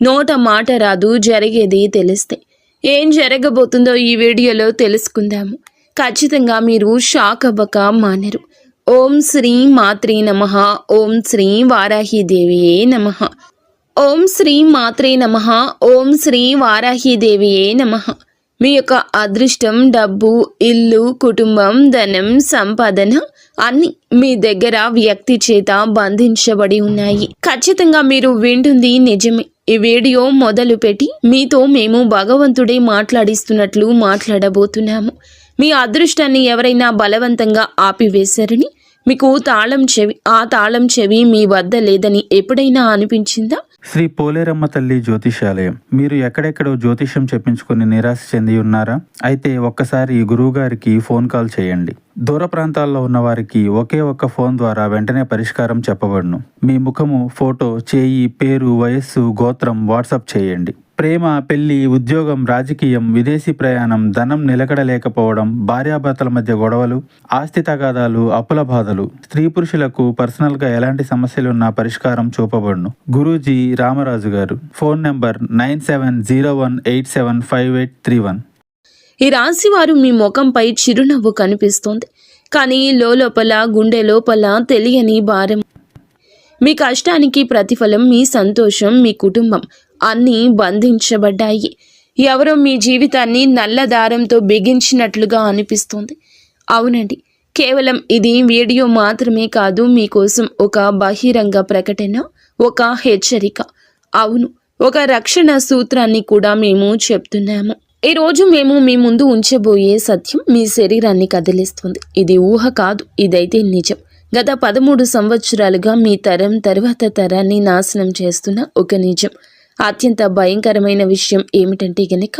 నోట మాట రాదు, జరిగేది తెలిస్తే. ఏం జరగబోతుందో ఈ వీడియోలో తెలుసుకుందాము. ఖచ్చితంగా మీరు షాక్ అవ్వక మానరు. ఓం శ్రీ మాత్రే నమః. ఓం శ్రీ వారాహీదేవియే నమః. ఓం శ్రీ మాత్రే నమః. ఓం శ్రీ వారాహీదేవియే నమః. మీ యొక్క అదృష్టం, డబ్బు, ఇల్లు, కుటుంబం, ధనం, సంపాదన అన్ని మీ దగ్గర వ్యక్తి చేత బంధించబడి ఉన్నాయి. ఖచ్చితంగా మీరు వింటుంది నిజమే. ఈ వీడియో మొదలు పెట్టి మీతో మేము భగవంతుడే మాట్లాడిస్తున్నట్లు మాట్లాడబోతున్నాము. మీ అదృష్టాన్ని ఎవరైనా బలవంతంగా ఆపివేశారని, మీకు ఆ తాళం చెవి మీ వద్ద లేదని ఎప్పుడైనా అనిపించిందా? శ్రీ పోలేరమ్మ తల్లి జ్యోతిషాలయం. మీరు ఎక్కడెక్కడో జ్యోతిషం చెప్పించుకుని నిరాశ చెంది ఉన్నారా? అయితే ఒక్కసారి గురువుగారికి ఫోన్ కాల్ చేయండి. దూర ప్రాంతాల్లో ఉన్న వారికి ఒకే ఒక్క ఫోన్ ద్వారా వెంటనే పరిష్కారం చెప్పబడును. మీ ముఖము, ఫోటో, చేయి, పేరు, వయస్సు, గోత్రం వాట్సాప్ చేయండి. ప్రేమ, పెళ్లి, ఉద్యోగం, రాజకీయం, విదేశీ ప్రయాణం, ధనం నిలకడలేకపోవడం, భార్యాభర్తల మధ్య గొడవలు, ఆస్తి తగాదాలు, అప్పుల బాధలు, స్త్రీ పురుషులకు పర్సనల్గా ఎలాంటి సమస్యలున్నా పరిష్కారం చూపబడును. గురూజీ రామరాజు గారు. Phone number 9701875831. ఈ రాశి వారు మీ ముఖంపై చిరునవ్వు కనిపిస్తోంది, కానీ లోపల గుండె లోపల తెలియని భారం. మీ కష్టానికి ప్రతిఫలం మీ సంతోషం, మీ కుటుంబం అన్నీ బంధించబడ్డాయి. ఎవరో మీ జీవితాన్ని నల్లదారంతో బిగించినట్లుగా అనిపిస్తుంది. అవునండి, కేవలం ఇది వీడియో మాత్రమే కాదు, మీకోసం ఒక బహిరంగ ప్రకటన, ఒక హెచ్చరిక. అవును, ఒక రక్షణ సూత్రాన్ని కూడా మేము చెప్తున్నాము. ఈరోజు మేము మీ ముందు ఉంచబోయే సత్యం మీ శరీరాన్ని కదిలిస్తుంది. ఇది ఊహ కాదు, ఇదైతే నిజం. గత 13 సంవత్సరాలుగా మీ తరం తర్వాత తరాన్ని నాశనం చేస్తున్న ఒక నిజం. అత్యంత భయంకరమైన విషయం ఏమిటంటే గనక,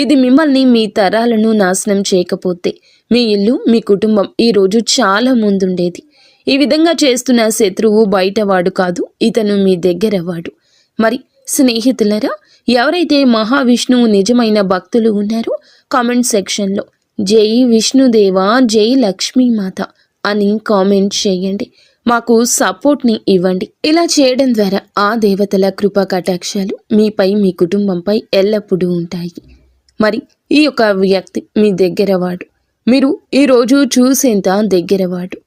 ఇది మిమ్మల్ని, మీ తరాలను నాశనం చేయకపోతే మీ ఇల్లు, మీ కుటుంబం ఈరోజు చాలా ముందుండేది. ఈ విధంగా చేస్తున్న శత్రువు బయటవాడు కాదు, ఇతను మీ దగ్గరవాడు. మరి స్నేహితులరా, ఎవరైతే మహావిష్ణువు నిజమైన భక్తులు ఉన్నారో కామెంట్ సెక్షన్లో జై విష్ణుదేవా, జై లక్ష్మీమాత అని కామెంట్ చేయండి. మాకు సపోర్ట్ని ఇవ్వండి. ఇలా చేయడం ద్వారా ఆ దేవతల కృపా కటాక్షాలు మీపై, మీ కుటుంబంపై ఎల్లప్పుడూ ఉంటాయి. మరి ఈ యొక్క వ్యక్తి మీ దగ్గరవాడు. మీరు ఈరోజు చూసేంత దగ్గరవాడు.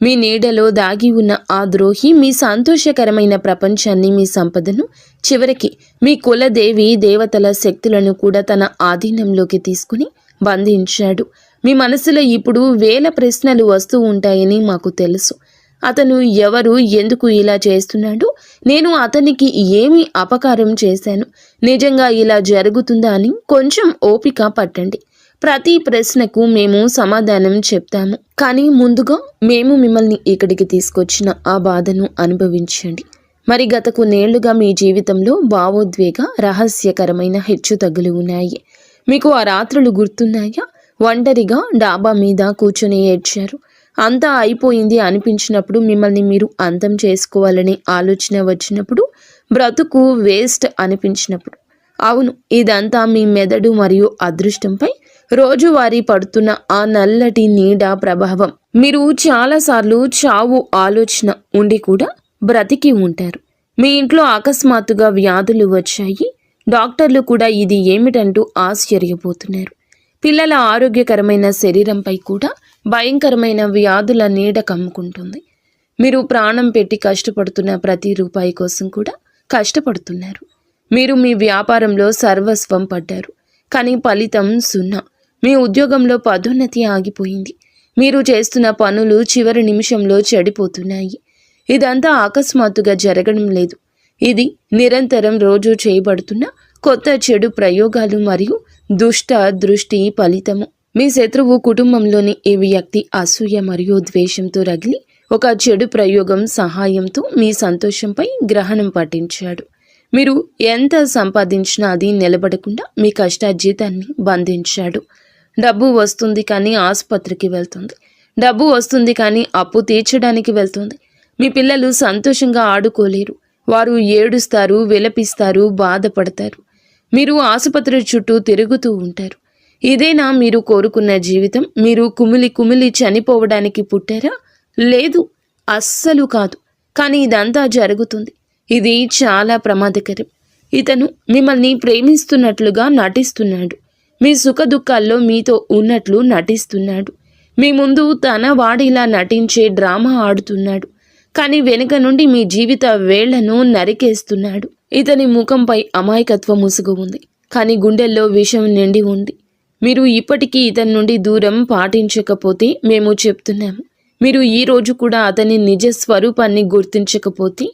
మీ నీడలో దాగి ఉన్న ఆ ద్రోహి మీ సంతోషకరమైన ప్రపంచాన్ని, మీ సంపదను, చివరికి మీ కులదేవి దేవతల శక్తులను కూడా తన ఆధీనంలోకి తీసుకుని బంధించాడు. మీ మనసులో ఇప్పుడు 1000 ప్రశ్నలు వస్తూ ఉంటాయని మాకు తెలుసు. అతను ఎవరు, ఎందుకు ఇలా చేస్తున్నాడు, నేను అతనికి ఏమి అపకారం చేశాను, నిజంగా ఇలా జరుగుతుందా అని కొంచెం ఓపిక పట్టండి. ప్రతి ప్రశ్నకు మేము సమాధానం చెప్తాము. కానీ ముందుగా మేము మిమ్మల్ని ఇక్కడికి తీసుకొచ్చిన ఆ బాధను అనుభవించండి. మరి గత కొన్నేళ్లుగా మీ జీవితంలో భావోద్వేగ, రహస్యకరమైన హెచ్చుతగ్గులు ఉన్నాయి. మీకు ఆ రాత్రులు గుర్తున్నాయా? ఒంటరిగా డాబా మీద కూర్చొని ఏడ్చారు. అంతా అయిపోయింది అనిపించినప్పుడు, మిమ్మల్ని మీరు అంతం చేసుకోవాలనే ఆలోచన వచ్చినప్పుడు, బ్రతుకు వేస్ట్ అనిపించినప్పుడు. అవును, ఇదంతా మీ మెదడు మరియు అదృష్టంపై రోజువారీ పడుతున్న ఆ నల్లటి నీడ ప్రభావం. మీరు చాలాసార్లు చావు ఆలోచన ఉండి కూడా బ్రతికి ఉంటారు. మీ ఇంట్లో అకస్మాత్తుగా వ్యాధులు వచ్చాయి. డాక్టర్లు కూడా ఇది ఏమిటంటూ ఆశ్చర్యపోతున్నారు. పిల్లల ఆరోగ్యకరమైన శరీరంపై కూడా భయంకరమైన వ్యాధుల నీడ కమ్ముకుంటుంది. మీరు ప్రాణం పెట్టి కష్టపడుతున్న ప్రతి రూపాయి కోసం కూడా కష్టపడుతున్నారు. మీరు మీ వ్యాపారంలో సర్వస్వం పడ్డారు, కానీ ఫలితం 0. మీ ఉద్యోగంలో పదోన్నతి ఆగిపోయింది. మీరు చేస్తున్న పనులు చివరి నిమిషంలో చెడిపోతున్నాయి. ఇదంతా అకస్మాత్తుగా జరగడం లేదు. ఇది నిరంతరం రోజు చేయబడుతున్న కొత్త చెడు ప్రయోగాలు మరియు దుష్ట దృష్టి ఫలితము. మీ శత్రువు కుటుంబంలోని ఈ వ్యక్తి అసూయ మరియు ద్వేషంతో రగిలి ఒక చెడు ప్రయోగం సహాయంతో మీ సంతోషంపై గ్రహణం పట్టించాడు. మీరు ఎంత సంపాదించినా అది నిలబడకుండా మీ కష్టార్జితాన్ని బంధించాడు. డబ్బు వస్తుంది కానీ ఆసుపత్రికి వెళ్తుంది. డబ్బు వస్తుంది కానీ అప్పు తీర్చడానికి వెళ్తుంది. మీ పిల్లలు సంతోషంగా ఆడుకోలేరు. వారు ఏడుస్తారు, విలపిస్తారు, బాధపడతారు. మీరు ఆసుపత్రి చుట్టూ తిరుగుతూ ఉంటారు. ఇదేనా మీరు కోరుకున్న జీవితం? మీరు కుమిలి చనిపోవడానికి పుట్టారా? లేదు, అస్సలు కాదు. కానీ ఇదంతా జరుగుతుంది. ఇది చాలా ప్రమాదకరం. ఇతను మిమ్మల్ని ప్రేమిస్తున్నట్లుగా నటిస్తున్నాడు. మీ సుఖ దుఃఖాల్లో మీతో ఉన్నట్లు నటిస్తున్నాడు. మీ ముందు తన వాడిలా నటించే డ్రామా ఆడుతున్నాడు. కానీ వెనుక నుండి మీ జీవిత వేళ్లను నరికేస్తున్నాడు. ఇతని ముఖంపై అమాయకత్వ ముసుగు ఉంది, కానీ గుండెల్లో విషం నిండి ఉంది. మీరు ఇప్పటికీ ఇతని నుండి దూరం పాటించకపోతే మేము చెప్తున్నాము. మీరు ఈ రోజు కూడా అతని నిజ స్వరూపాన్ని గుర్తించకపోతే,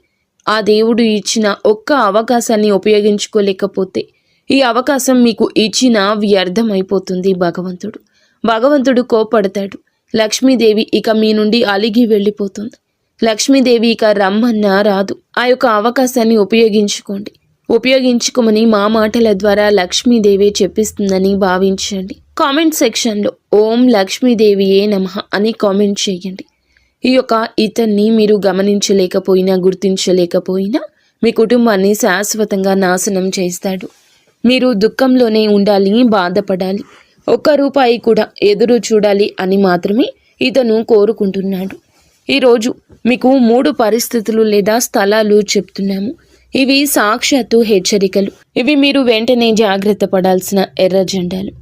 ఆ దేవుడు ఇచ్చిన ఒక్క అవకాశాన్ని ఉపయోగించుకోలేకపోతే, ఈ అవకాశం మీకు ఇచ్చిన వ్యర్థమైపోతుంది. భగవంతుడు కోపడతాడు. లక్ష్మీదేవి ఇక మీ నుండి అలిగి వెళ్ళిపోతుంది. లక్ష్మీదేవి ఇక రమ్మన్నా రాదు. ఆ యొక్క అవకాశాన్ని ఉపయోగించుకోమని మా మాటల ద్వారా లక్ష్మీదేవి చెప్పిస్తుందని భావించండి. కామెంట్ సెక్షన్లో ఓం లక్ష్మీదేవియే నమః అని కామెంట్ చేయండి. ఈ యొక్క ఇతన్ని మీరు గమనించలేకపోయినా, గుర్తించలేకపోయినా మీ కుటుంబాన్ని శాశ్వతంగా నాశనం చేస్తాడు. మీరు దుఃఖంలోనే ఉండాలి, బాధపడాలి, ఒక్క రూపాయి కూడా ఎదురు చూడాలి అని మాత్రమే ఇతను కోరుకుంటున్నాడు. ఈరోజు మీకు 3 పరిస్థితులు లేదా స్థలాలు చెప్తున్నాము. ఇవి సాక్షాత్తు హెచ్చరికలు. ఇవి మీరు వెంటనే జాగ్రత్త పడాల్సిన ఎర్ర జెండాలు.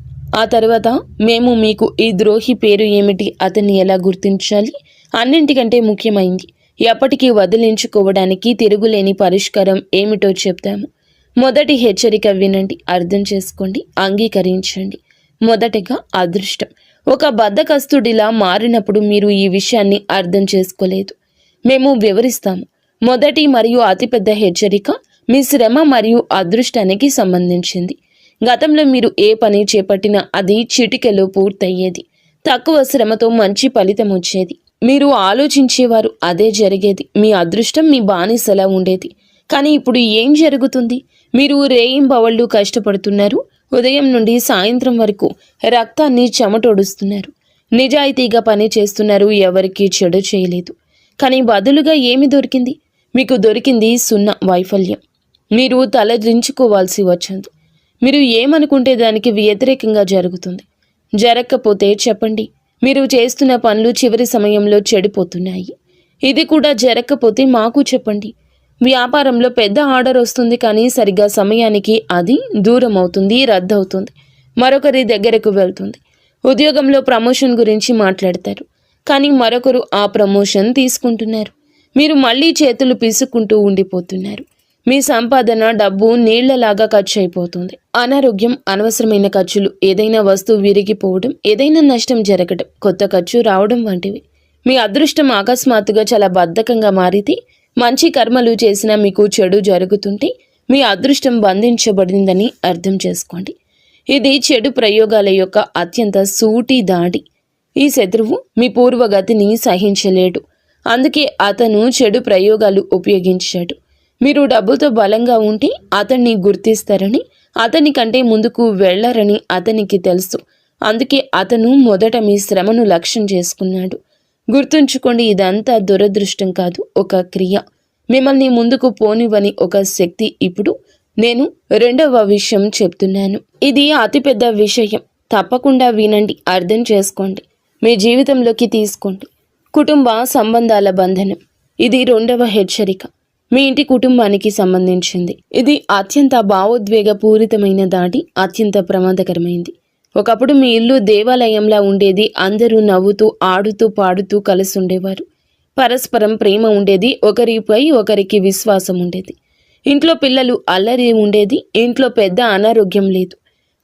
ఆ తర్వాత మేము మీకు ఈ ద్రోహి పేరు ఏమిటి, అతన్ని ఎలా గుర్తించాలి, అన్నింటికంటే ముఖ్యమైంది ఎప్పటికీ వదిలించుకోవడానికి తిరుగులేని పరిష్కారం ఏమిటో చెప్తాము. మొదటి హెచ్చరిక వినండి, అర్థం చేసుకోండి, అంగీకరించండి. మొదటగా అదృష్టం. ఒక బద్ధకస్తుడిలా మారినప్పుడు మీరు ఈ విషయాన్ని అర్థం చేసుకోలేదు. మేము వివరిస్తాము. మొదటి మరియు అతిపెద్ద హెచ్చరిక మీ శ్రమ మరియు అదృష్టానికి సంబంధించింది. గతంలో మీరు ఏ పని చేపట్టినా అది చిటికెలో పూర్తయ్యేది. తక్కువ శ్రమతో మంచి ఫలితం వచ్చేది. మీరు ఆలోచించేవారు, అదే జరిగేది. మీ అదృష్టం మీ బానిసలా ఉండేది. కానీ ఇప్పుడు ఏం జరుగుతుంది? మీరు రేయింబవళ్ళు కష్టపడుతున్నారు. ఉదయం నుండి సాయంత్రం వరకు రక్తాన్ని చెమటోడుస్తున్నారు. నిజాయితీగా పని చేస్తున్నారు. ఎవరికీ చెడు చేయలేదు. కానీ బదులుగా ఏమి దొరికింది? మీకు దొరికింది 0 వైఫల్యం. మీరు తలదించుకోవాల్సి వచ్చింది. మీరు ఏమనుకుంటే దానికి వ్యతిరేకంగా జరుగుతుంది. జరగకపోతే చెప్పండి. మీరు చేస్తున్న పనులు చివరి సమయంలో చెడిపోతున్నాయి. ఇది కూడా జరగకపోతే మాకు చెప్పండి. వ్యాపారంలో పెద్ద ఆర్డర్ వస్తుంది, కానీ సరిగ్గా సమయానికి అది దూరం అవుతుంది, రద్దవుతుంది, మరొకరి దగ్గరకు వెళ్తుంది. ఉద్యోగంలో ప్రమోషన్ గురించి మాట్లాడతారు, కానీ మరొకరు ఆ ప్రమోషన్ తీసుకుంటున్నారు. మీరు మళ్ళీ చేతులు పీసుకుంటూ ఉండిపోతున్నారు. మీ సంపాదన, డబ్బు నీళ్లలాగా ఖర్చు అయిపోతుంది. అనారోగ్యం, అనవసరమైన ఖర్చులు, ఏదైనా వస్తువు విరిగిపోవడం, ఏదైనా నష్టం జరగడం, కొత్త ఖర్చు రావడం వంటివి. మీ అదృష్టం అకస్మాత్తుగా చాలా బద్ధకంగా మారితే, మంచి కర్మలు చేసినా మీకు చెడు జరుగుతుంటే మీ అదృష్టం బంధించబడిందని అర్థం చేసుకోండి. ఇది చెడు ప్రయోగాల యొక్క అత్యంత సూటి దాడి. ఈ శత్రువు మీ పూర్వగతిని సహించలేడు. అందుకే అతను చెడు ప్రయోగాలు ఉపయోగించాడు. మీరు డబ్బుతో బలంగా ఉంటే అతన్ని గుర్తిస్తారని, అతని కంటే ముందుకు వెళ్లరని అతనికి తెలుసు. అందుకే అతను మొదట మీ శ్రమను లక్ష్యం చేసుకున్నాడు. గుర్తుంచుకోండి, ఇదంతా దురదృష్టం కాదు, ఒక క్రియ. మిమ్మల్ని ముందుకు పోనివ్వని ఒక శక్తి. ఇప్పుడు నేను 2వ విషయం చెప్తున్నాను. ఇది అతిపెద్ద విషయం. తప్పకుండా వినండి, అర్థం చేసుకోండి, మీ జీవితంలోకి తీసుకోండి. కుటుంబ సంబంధాల బంధనం. ఇది 2వ హెచ్చరిక. మీ ఇంటి కుటుంబానికి సంబంధించింది. ఇది అత్యంత భావోద్వేగపూరితమైన దాడి, అత్యంత ప్రమాదకరమైంది. ఒకప్పుడు మీ ఇల్లు దేవాలయంలా ఉండేది. అందరూ నవ్వుతూ, ఆడుతూ, పాడుతూ కలిసి ఉండేవారు. పరస్పరం ప్రేమ ఉండేది. ఒకరిపై ఒకరికి విశ్వాసం ఉండేది. ఇంట్లో పిల్లలు అల్లరి ఉండేది. ఇంట్లో పెద్ద అనారోగ్యం లేదు.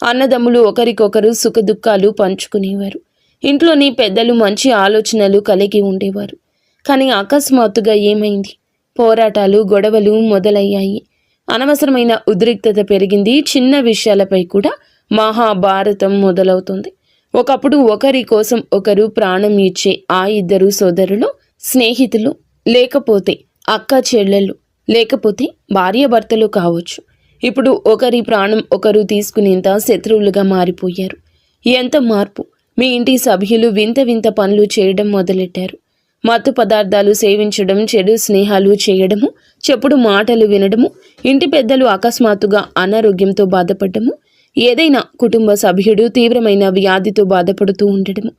అన్నదమ్ములు ఒకరికొకరు సుఖదుఖాలు పంచుకునేవారు. ఇంట్లోని పెద్దలు మంచి ఆలోచనలు కలిగి ఉండేవారు. కానీ అకస్మాత్తుగా ఏమైంది? పోరాటాలు, గొడవలు మొదలయ్యాయి. అనవసరమైన ఉద్రిక్తత పెరిగింది. చిన్న విషయాలపై కూడా మహాభారతం మొదలవుతుంది. ఒకప్పుడు ఒకరి కోసం ఒకరు ప్రాణం ఇచ్చే ఆ 2 సోదరులు, స్నేహితులు, లేకపోతే అక్క చెల్లెళ్ళు, లేకపోతే భార్యాభర్తలు కావచ్చు. ఇప్పుడు ఒకరి ప్రాణం ఒకరు తీసుకునేంత శత్రువులుగా మారిపోయారు. ఎంత మార్పు! మీ ఇంటి సభ్యులు వింత వింత పనులు చేయడం మొదలెట్టారు. మత్తు పదార్థాలు సేవించడం, చెడు స్నేహాలు చేయడము, చెప్పుడు మాటలు వినడము, ఇంటి పెద్దలు అకస్మాత్తుగా అనారోగ్యంతో బాధపడము, ఏదైనా కుటుంబ సభ్యుడు తీవ్రమైన వ్యాధితో బాధపడుతూ ఉండడము,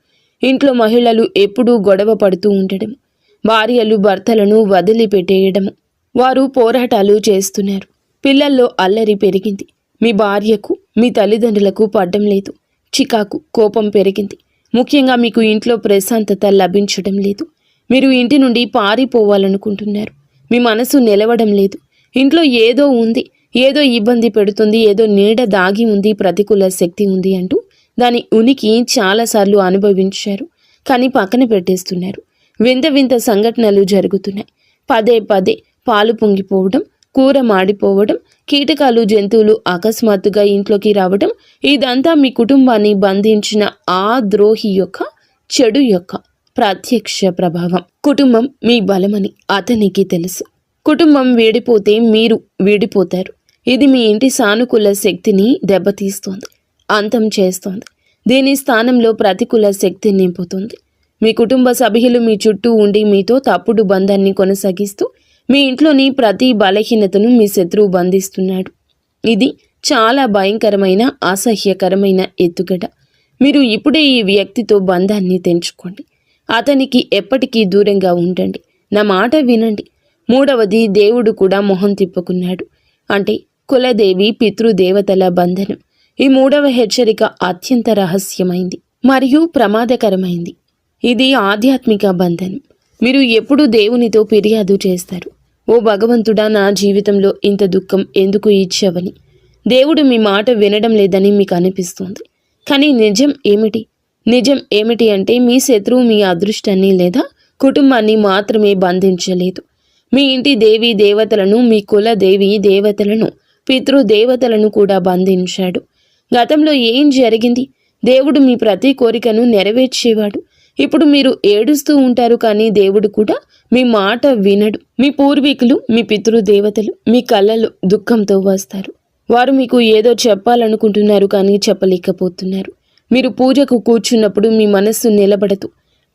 ఇంట్లో మహిళలు ఎప్పుడూ గొడవ పడుతూ ఉండడము, భార్యలు భర్తలను వదిలిపెట్టేయడము. వారు పోరాటాలు చేస్తున్నారు. పిల్లల్లో అల్లరి పెరిగింది. మీ భార్యకు మీ తల్లిదండ్రులకు పడ్డం లేదు. చికాకు, కోపం పెరిగింది. ముఖ్యంగా మీకు ఇంట్లో ప్రశాంతత లభించడం లేదు. మీరు ఇంటి నుండి పారిపోవాలనుకుంటున్నారు. మీ మనసు నిలవడం లేదు. ఇంట్లో ఏదో ఉంది, ఏదో ఇబ్బంది పెడుతుంది, ఏదో నీడ దాగి ఉంది, ప్రతికూల శక్తి ఉంది అంటూ దాని ఉనికి చాలాసార్లు అనుభవించారు. కానీ పక్కన పెట్టేస్తున్నారు. వింత వింత సంఘటనలు జరుగుతున్నాయి. పదే పదే పాలు పొంగిపోవడం, కూర మాడిపోవడం, కీటకాలు, జంతువులు అకస్మాత్తుగా ఇంట్లోకి రావడం, ఇదంతా మీ కుటుంబాన్ని బంధించిన ఆ ద్రోహి యొక్క చెడు యొక్క ప్రత్యక్ష ప్రభావం. కుటుంబం మీ బలమని అతనికి తెలుసు. కుటుంబం వీడిపోతే మీరు వీడిపోతారు. ఇది మీ ఇంటి సానుకూల శక్తిని దెబ్బతీస్తోంది, అంతం చేస్తోంది. దీని స్థానంలో ప్రతికూల శక్తి నింపుతుంది. మీ కుటుంబ సభ్యులు మీ చుట్టూ ఉండి మీతో తప్పుడు బంధాన్ని కొనసాగిస్తూ మీ ఇంట్లోని ప్రతి బలహీనతను మీ శత్రువు బంధిస్తున్నాడు. ఇది చాలా భయంకరమైన, అసహ్యకరమైన ఎత్తుగడ. మీరు ఇప్పుడే ఈ వ్యక్తితో బంధాన్ని తెంచుకోండి. అతనికి ఎప్పటికీ దూరంగా ఉండండి. నా మాట వినండి. మూడవది, దేవుడు కూడా మొహం తిప్పుకున్నాడు. అంటే కులదేవి, పితృదేవతల బంధనం. ఈ మూడవ హెచ్చరిక అత్యంత రహస్యమైంది మరియు ప్రమాదకరమైంది. ఇది ఆధ్యాత్మిక బంధనం. మీరు ఎప్పుడు దేవునితో ఫిర్యాదు చేస్తారు, ఓ భగవంతుడా, నా జీవితంలో ఇంత దుఃఖం ఎందుకు ఇచ్చావని. దేవుడు మీ మాట వినడం లేదని మీకు అనిపిస్తుంది. కానీ నిజం ఏమిటి? నిజం ఏమిటి అంటే మీ శత్రువు మీ అదృష్టాన్ని లేదా కుటుంబాన్ని మాత్రమే బంధించలేదు. మీ ఇంటి దేవీ దేవతలను, మీ కుల దేవీ దేవతలను, పితృదేవతలను కూడా బంధించాడు. గతంలో ఏం జరిగింది? దేవుడు మీ ప్రతి కోరికను నెరవేర్చేవాడు. ఇప్పుడు మీరు ఏడుస్తూ ఉంటారు, కానీ దేవుడు కూడా మీ మాట వినడు. మీ పూర్వీకులు, మీ పితృదేవతలు మీ కళ్ళలో దుఃఖంతో వస్తారు. వారు మీకు ఏదో చెప్పాలనుకుంటున్నారు, కానీ చెప్పలేకపోతున్నారు. మీరు పూజకు కూర్చున్నప్పుడు మీ మనస్సు నిలబడదు.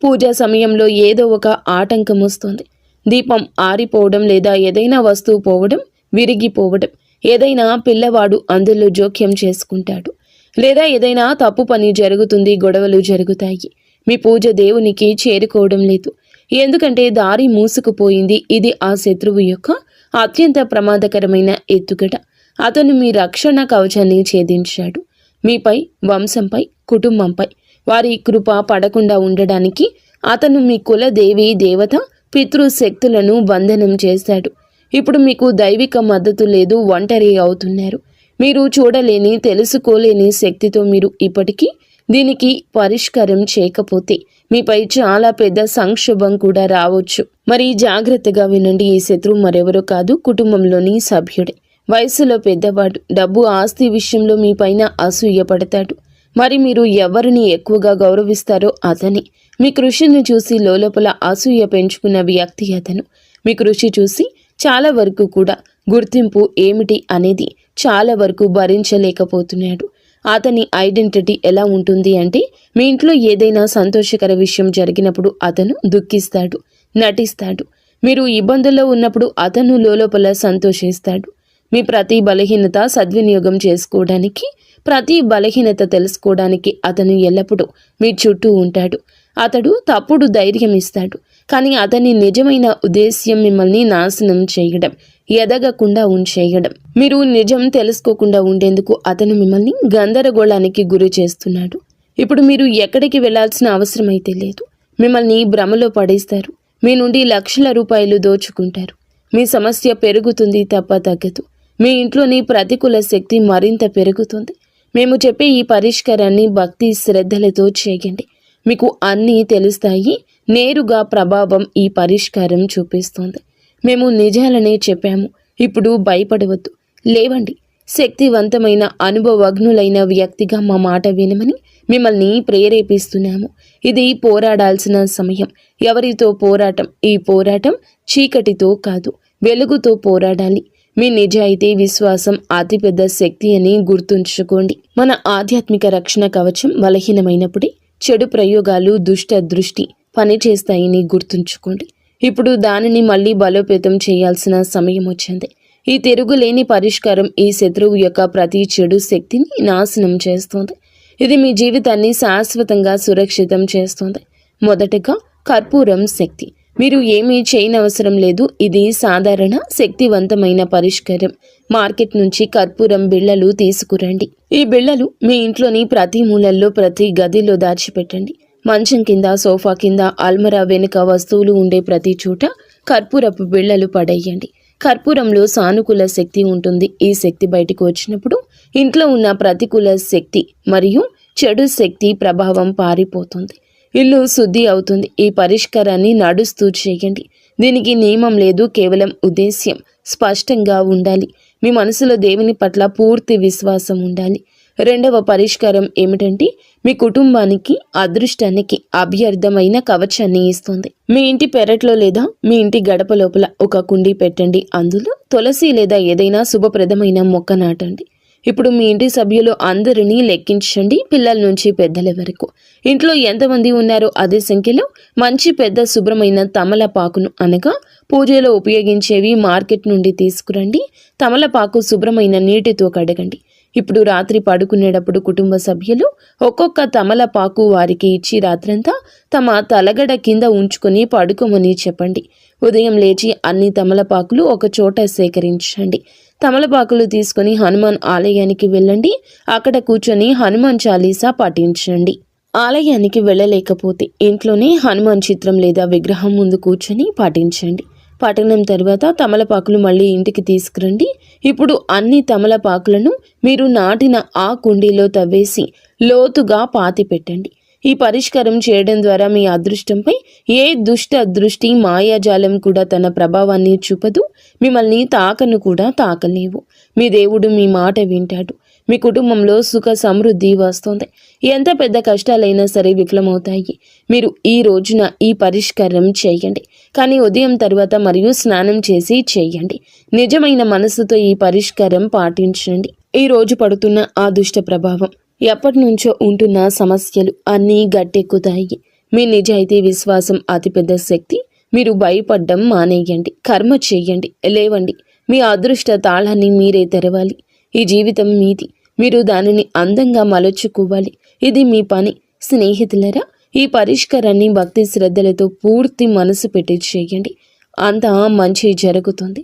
పూజా సమయంలో ఏదో ఒక ఆటంకం వస్తుంది. దీపం ఆరిపోవడం, లేదా ఏదైనా వస్తువు పోవడం, విరిగిపోవడం, ఏదైనా పిల్లవాడు అందులో జోక్యం చేసుకుంటాడు, లేదా ఏదైనా తప్పు పని జరుగుతుంది, గొడవలు జరుగుతాయి. మీ పూజ దేవునికి చేరుకోవడం లేదు, ఎందుకంటే దారి మూసుకుపోయింది. ఇది ఆ శత్రువు యొక్క అత్యంత ప్రమాదకరమైన ఎత్తుగడ. అతను మీ రక్షణ కవచాన్ని ఛేదించాడు. మీపై, వంశంపై, కుటుంబంపై వారి కృప పడకుండా ఉండడానికి అతను మీ కుల దేవి దేవత, పితృశక్తులను బంధనం చేశాడు. ఇప్పుడు మీకు దైవిక మద్దతు లేదు, ఒంటరి అవుతున్నారు. మీరు చూడలేని, తెలుసుకోలేని శక్తితో మీరు ఇప్పటికీ దీనికి పరిష్కారం చేయకపోతే మీపై చాలా పెద్ద సంక్షోభం కూడా రావచ్చు. మరి జాగ్రత్తగా వినండి. ఈ శత్రువు మరెవరో కాదు, కుటుంబంలోని సభ్యుడే. వయసులో పెద్దవాడు. డబ్బు, ఆస్తి విషయంలో మీ పైన అసూయ పడతాడు. మరి మీరు ఎవరిని ఎక్కువగా గౌరవిస్తారో అతని. మీ కృషిని చూసి లోపల అసూయ పెంచుకున్న వ్యక్తి అతను. మీ కృషి చూసి చాలా వరకు కూడా గుర్తింపు ఏమిటి అనేది చాలా వరకు భరించలేకపోతున్నాడు. అతని ఐడెంటిటీ ఎలా ఉంటుంది అంటే, మీ ఇంట్లో ఏదైనా సంతోషకర విషయం జరిగినప్పుడు అతను దుఃఖిస్తాడు, నటిస్తాడు. మీరు ఇబ్బందుల్లో ఉన్నప్పుడు అతను లోపల సంతోషిస్తాడు. మీ ప్రతి బలహీనత సద్వినియోగం చేసుకోవడానికి, ప్రతి బలహీనత తెలుసుకోవడానికి అతను ఎల్లప్పుడూ మీ చుట్టూ ఉంటాడు. అతడు తప్పుడు ధైర్యం ఇస్తాడు, కానీ అతని నిజమైన ఉద్దేశ్యం మిమ్మల్ని నాశనం చేయడం, ఎదగకుండా ఉంచేయడం. మీరు నిజం తెలుసుకోకుండా ఉండేందుకు అతను మిమ్మల్ని గందరగోళానికి గురి చేస్తున్నాడు. ఇప్పుడు మీరు ఎక్కడికి వెళ్లాల్సిన అవసరం అయితే లేదు. మిమ్మల్ని భ్రమలో పడేస్తారు. మీ నుండి లక్షల రూపాయలు దోచుకుంటారు. మీ సమస్య పెరుగుతుంది తప్ప తగ్గదు. మీ ఇంట్లోని ప్రతికూల శక్తి మరింత పెరుగుతుంది. మేము చెప్పే ఈ పరిష్కారాన్ని భక్తి శ్రద్ధలతో చేయండి. మీకు అన్నీ తెలుస్తాయి. నేరుగా ప్రభావం ఈ పరిష్కారం చూపిస్తోంది. మేము నిజాలనే చెప్పాము. ఇప్పుడు భయపడవద్దు. లేవండి. శక్తివంతమైన, అనుభవజ్ఞులైన వ్యక్తిగా మా మాట వినమని మిమ్మల్ని ప్రేరేపిస్తున్నాము. ఇది పోరాడాల్సిన సమయం. ఎవరితో పోరాటం? ఈ పోరాటం చీకటితో కాదు, వెలుగుతో పోరాడాలి. మీ నిజాయితీ, విశ్వాసం అతిపెద్ద శక్తి అని గుర్తుంచుకోండి. మన ఆధ్యాత్మిక రక్షణ కవచం బలహీనమైనప్పుడే చెడు ప్రయోగాలు, దుష్ట దృష్టి పనిచేస్తాయని గుర్తుంచుకోండి. ఇప్పుడు దానిని మళ్ళీ బలోపేతం చేయాల్సిన సమయం వచ్చింది. ఈ తిరుగులేని పరిష్కారం ఈ శత్రువు యొక్క ప్రతి చెడు శక్తిని నాశనం చేస్తుంది. ఇది మీ జీవితాన్ని శాశ్వతంగా సురక్షితం చేస్తుంది. మొదటగా కర్పూరం శక్తి. మీరు ఏమీ చేయనవసరం లేదు. ఇది సాధారణ శక్తివంతమైన పరిష్కారం. మార్కెట్ నుంచి కర్పూరం బిళ్ళలు తీసుకురండి. ఈ బిళ్ళలు మీ ఇంట్లోని ప్రతి మూలల్లో ప్రతి గదిలో దాచిపెట్టండి. మంచం కింద, సోఫా కింద, అల్మరా వెనుక వస్తువులు ఉండే ప్రతి చోట కర్పూరపు బిళ్ళలు పడేయండి. కర్పూరంలో సానుకూల శక్తి ఉంటుంది. ఈ శక్తి బయటకు వచ్చినప్పుడు ఇంట్లో ఉన్న ప్రతికూల శక్తి మరియు చెడు శక్తి ప్రభావం పారిపోతుంది. ఇల్లు శుద్ధి అవుతుంది. ఈ పరిష్కారాన్ని నడుస్తూ చేయండి. దీనికి నియమం లేదు, కేవలం ఉద్దేశ్యం స్పష్టంగా ఉండాలి. మీ మనసులో దేవుని పట్ల పూర్తి విశ్వాసం ఉండాలి. రెండవ పరిష్కారం ఏమిటంటే మీ కుటుంబానికి, అదృష్టానికి అభ్యర్థమైన కవచాన్ని ఇస్తుంది. మీ ఇంటి పెరట్లో లేదా మీ ఇంటి గడప లోపల ఒక కుండీ పెట్టండి. అందులో తులసి లేదా ఏదైనా శుభప్రదమైన మొక్క నాటండి. ఇప్పుడు మీ ఇంటి సభ్యులు అందరినీ లెక్కించండి, పిల్లల నుంచి పెద్దల వరకు. ఇంట్లో ఎంతమంది ఉన్నారో అదే సంఖ్యలో మంచి పెద్ద శుభ్రమైన తమలపాకును, అనగా పూజలో ఉపయోగించేవి, మార్కెట్ నుండి తీసుకురండి. తమలపాకు శుభ్రమైన నీటితో కడగండి. ఇప్పుడు రాత్రి పడుకునేటప్పుడు కుటుంబ సభ్యులు ఒక్కొక్క తమలపాకు వారికి ఇచ్చి రాత్రంతా తమ తలగడ కింద ఉంచుకొని పడుకోమని చెప్పండి. ఉదయం లేచి అన్ని తమలపాకులు ఒక చోట సేకరించండి. తమలపాకులు తీసుకొని హనుమాన్ ఆలయానికి వెళ్ళండి. అక్కడ కూర్చొని హనుమాన్ చాలీసా పఠించండి. ఆలయానికి వెళ్ళలేకపోతే ఇంట్లోనే హనుమాన్ చిత్రం లేదా విగ్రహం ముందు కూర్చొని పఠించండి. పఠనం తర్వాత తమలపాకులు మళ్ళీ ఇంటికి తీసుకురండి. ఇప్పుడు అన్ని తమలపాకులను మీరు నాటిన ఆ కుండీలో తవ్వేసి లోతుగా పాతి పెట్టండి. ఈ పరిష్కారం చేయడం ద్వారా మీ అదృష్టంపై ఏ దుష్ట దృష్టి, మాయాజాలం కూడా తన ప్రభావాన్ని చూపదు. మిమ్మల్ని తాకను కూడా తాకలేవు. మీ దేవుడు మీ మాట వింటాడు. మీ కుటుంబంలో సుఖ సమృద్ధి వస్తుంది. ఎంత పెద్ద కష్టాలైనా సరే విఫలమవుతాయి. మీరు ఈ రోజున ఈ పరిష్కారం చేయండి, కానీ ఉదయం తర్వాత మరియు స్నానం చేసి చేయండి. నిజమైన మనసుతో ఈ పరిష్కారం పాటించండి. ఈ రోజు పడుతున్న ఆ దుష్ట ప్రభావం, ఎప్పటి నుంచో ఉంటున్న సమస్యలు అన్నీ గట్టెక్కుతాయి. మీ నిజాయితీ, విశ్వాసం అతిపెద్ద శక్తి. మీరు భయపడ్డం మానేయండి. కర్మ చేయండి, లేవండి. మీ అదృష్ట తాళాన్ని మీరే తెరవాలి. ఈ జీవితం మీది. మీరు దానిని అందంగా మలుచుకోవాలి. ఇది మీ పని. స్నేహితులరా, ఈ పరిష్కారాన్ని భక్తి శ్రద్ధలతో పూర్తి మనసు పెట్టి చేయండి. అంతా మంచి జరుగుతుంది.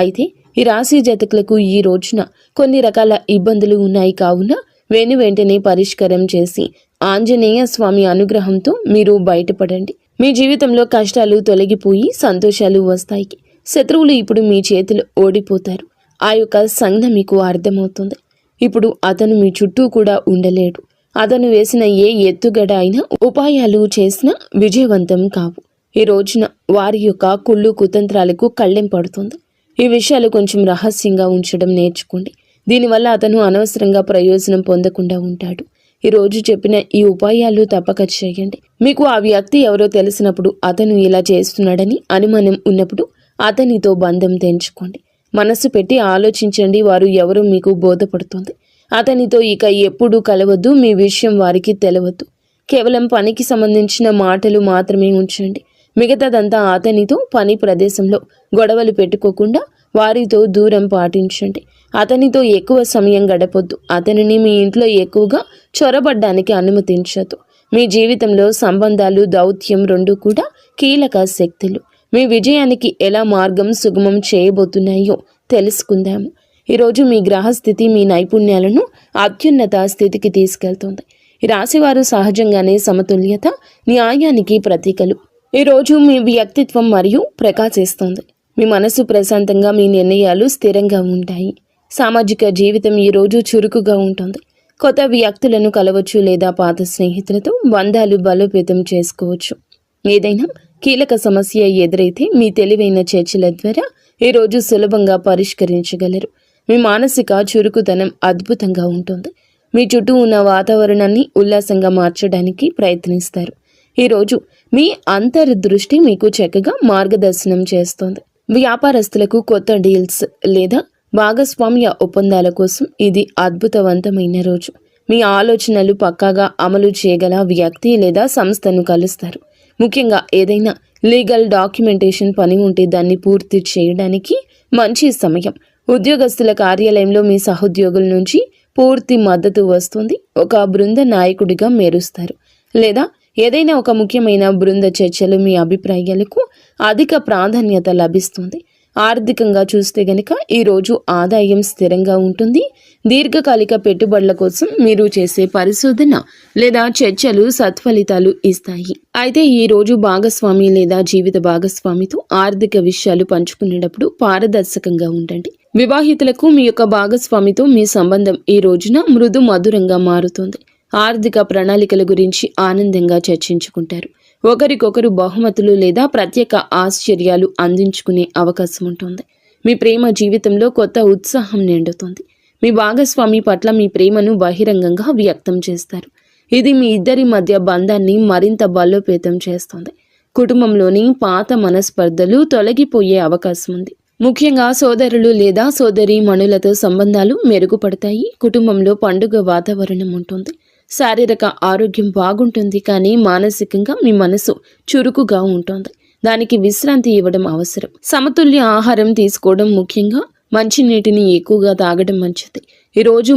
అయితే ఈ రాశి జాతకులకు ఈ రోజున కొన్ని రకాల ఇబ్బందులు ఉన్నాయి. కావున వెంటనే పరిష్కారం చేసి ఆంజనేయ స్వామి అనుగ్రహంతో మీరు బయటపడండి. మీ జీవితంలో కష్టాలు తొలగిపోయి సంతోషాలు వస్తాయి. శత్రువులు ఇప్పుడు మీ చేతిలో ఓడిపోతారు. ఆ యొక్క సంజ్ఞ మీకు అర్థమవుతుంది. ఇప్పుడు అతను మీ చుట్టూ కూడా ఉండలేడు. అతను వేసిన ఏ ఎత్తుగడ అయినా, ఉపాయాలు చేసినా విజయవంతం కావు. ఈ రోజున వారి యొక్క కుళ్ళు కుతంత్రాలకు కళ్ళెం పడుతుంది. ఈ విషయాలు కొంచెం రహస్యంగా ఉంచడం నేర్చుకోండి. దీనివల్ల అతను అనవసరంగా ప్రయోజనం పొందకుండా ఉంటాడు. ఈ రోజు చెప్పిన ఈ ఉపాయాలు తప్పక చేయండి. మీకు ఆ వ్యక్తి ఎవరో తెలిసినప్పుడు, అతను ఇలా చేస్తున్నాడని అనుమానం ఉన్నప్పుడు అతనితో బంధం తెంచుకోండి. మనసు పెట్టి ఆలోచించండి. వారు ఎవరో మీకు బోధపడుతుంది. అతనితో ఇక ఎప్పుడూ కలవద్దు. మీ విషయం వారికి తెలవద్దు. కేవలం పనికి సంబంధించిన మాటలు మాత్రమే ఉంచండి. మిగతాదంతా అతనితో పని ప్రదేశంలో గొడవలు పెట్టుకోకుండా వారితో దూరం పాటించండి. అతనితో ఎక్కువ సమయం గడపొద్దు. అతనిని మీ ఇంట్లో ఎక్కువగా చొరబడ్డానికి అనుమతించద్దు. మీ జీవితంలో సంబంధాలు, దౌత్యం రెండూ కూడా కీలక శక్తులు. మీ విజయానికి ఎలా మార్గం సుగమం చేయబోతున్నాయో తెలుసుకుందాము. ఈరోజు మీ గ్రహస్థితి మీ నైపుణ్యాలను అత్యున్నత స్థితికి తీసుకెళ్తుంది. ఈ రాశివారు సహజంగానే సమతుల్యత, న్యాయానికి ప్రతీకలు. ఈరోజు మీ వ్యక్తిత్వం మరియు ప్రకాశిస్తుంది. మీ మనసు ప్రశాంతంగా, మీ నిర్ణయాలు స్థిరంగా ఉంటాయి. సామాజిక జీవితం ఈరోజు చురుకుగా ఉంటుంది. కొత్త వ్యక్తులను కలవచ్చు లేదా పాత స్నేహితులతో బంధాలు బలోపేతం చేసుకోవచ్చు. ఏదైనా కీలక సమస్య ఎదురైతే మీ తెలివైన చర్చల ద్వారా ఈరోజు సులభంగా పరిష్కరించగలరు. మీ మానసిక చురుకుతనం అద్భుతంగా ఉంటుంది. మీ చుట్టూ ఉన్న వాతావరణాన్ని ఉల్లాసంగా మార్చడానికి ప్రయత్నిస్తారు. ఈరోజు మీ అంతర్దృష్టి మీకు చక్కగా మార్గదర్శనం చేస్తుంది. వ్యాపారస్తులకు కొత్త డీల్స్ లేదా భాగస్వామ్య ఒప్పందాల కోసం ఇది అద్భుతవంతమైన రోజు. మీ ఆలోచనలు పక్కాగా అమలు చేయగల వ్యక్తి లేదా సంస్థను కలుస్తారు. ముఖ్యంగా ఏదైనా లీగల్ డాక్యుమెంటేషన్ పని ఉంటే దాన్ని పూర్తి చేయడానికి మంచి సమయం. ఉద్యోగస్తుల కార్యాలయంలో మీ సహోద్యోగుల నుంచి పూర్తి మద్దతు వస్తుంది. ఒక బృంద నాయకుడిగా మెరుస్తారు లేదా ఏదైనా ఒక ముఖ్యమైన బృంద చర్చలు మీ అభిప్రాయాలకు అధిక ప్రాధాన్యత లభిస్తుంది. ఆర్థికంగా చూస్తే గనుక ఈరోజు ఆదాయం స్థిరంగా ఉంటుంది. దీర్ఘకాలిక పెట్టుబడుల కోసం మీరు చేసే పరిశోధన లేదా చర్చలు సత్ఫలితాలు ఇస్తాయి. అయితే ఈ రోజు భాగస్వామి లేదా జీవిత భాగస్వామితో ఆర్థిక విషయాలు పంచుకునేటప్పుడు పారదర్శకంగా ఉండండి. వివాహితులకు మీ యొక్క భాగస్వామితో మీ సంబంధం ఈ రోజున మృదు మధురంగా మారుతుంది. ఆర్థిక ప్రణాళికల గురించి ఆనందంగా చర్చించుకుంటారు. ఒకరికొకరు బహుమతులు లేదా ప్రత్యేక ఆశ్చర్యాలు అందించుకునే అవకాశం ఉంటుంది. మీ ప్రేమ జీవితంలో కొత్త ఉత్సాహం నిండుతుంది. మీ భాగస్వామి పట్ల మీ ప్రేమను బహిరంగంగా వ్యక్తం చేస్తారు. ఇది మీ ఇద్దరి మధ్య బంధాన్ని మరింత బలోపేతం చేస్తుంది. కుటుంబంలోని పాత మనస్పర్ధలు తొలగిపోయే అవకాశం ఉంది. ముఖ్యంగా సోదరులు లేదా సోదరీమణులతో సంబంధాలు మెరుగుపడతాయి. కుటుంబంలో పండుగ వాతావరణం ఉంటుంది. శారీరక ఆరోగ్యం బాగుంటుంది, కానీ మానసికంగా మీ మనసు చురుకుగా ఉంటుంది. దానికి విశ్రాంతి ఇవ్వడం అవసరం. సమతుల్య ఆహారం తీసుకోవడం, ముఖ్యంగా మంచినీటిని ఎక్కువగా తాగడం మంచిది. ఈరోజు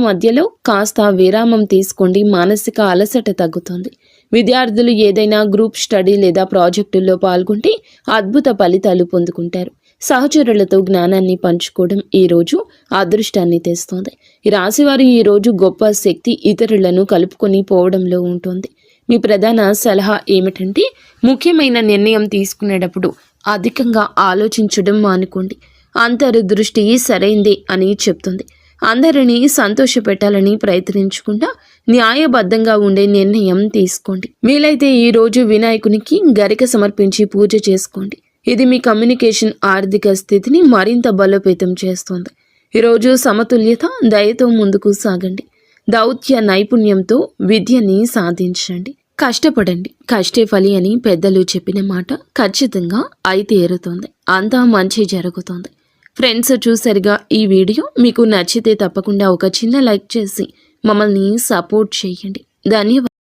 మధ్యలో కాస్త విరామం తీసుకోండి. మానసిక అలసట తగ్గుతుంది. విద్యార్థులు ఏదైనా గ్రూప్ స్టడీ లేదా ప్రాజెక్టుల్లో పాల్గొంటే అద్భుత ఫలితాలు పొందుకుంటారు. సహచరులతో జ్ఞానాన్ని పంచుకోవడం ఈరోజు అదృష్టాన్ని తెస్తుంది. ఈ రాశివారు ఈరోజు గొప్ప శక్తి ఇతరులను కలుపుకొని పోవడంలో ఉంటుంది. మీ ప్రధాన సలహా ఏమిటంటే ముఖ్యమైన నిర్ణయం తీసుకునేటప్పుడు అధికంగా ఆలోచించడం మానుకోండి. అంతర్దృష్టి సరైందే అని చెప్తుంది. అందరినీ సంతోషపెట్టాలని ప్రయత్నించకుండా న్యాయబద్ధంగా ఉండే నిర్ణయం తీసుకోండి. వీలైతే ఈరోజు వినాయకునికి గరిక సమర్పించి పూజ చేసుకోండి. ఇది మీ కమ్యూనికేషన్, ఆర్థిక స్థితిని మరింత బలోపేతం చేస్తుంది. ఈరోజు సమతుల్యత, దయతో ముందుకు సాగండి. దౌత్య నైపుణ్యంతో విద్యని సాధించండి. కష్టపడండి, కష్టే ఫలి అని పెద్దలు చెప్పిన మాట ఖచ్చితంగా అయి తీరుతుంది. అంతా మంచి జరుగుతుంది. ఫ్రెండ్స్, చూసారుగా ఈ వీడియో. మీకు నచ్చితే తప్పకుండా ఒక చిన్న లైక్ చేసి మమ్మల్ని సపోర్ట్ చేయండి. ధన్యవాదాలు.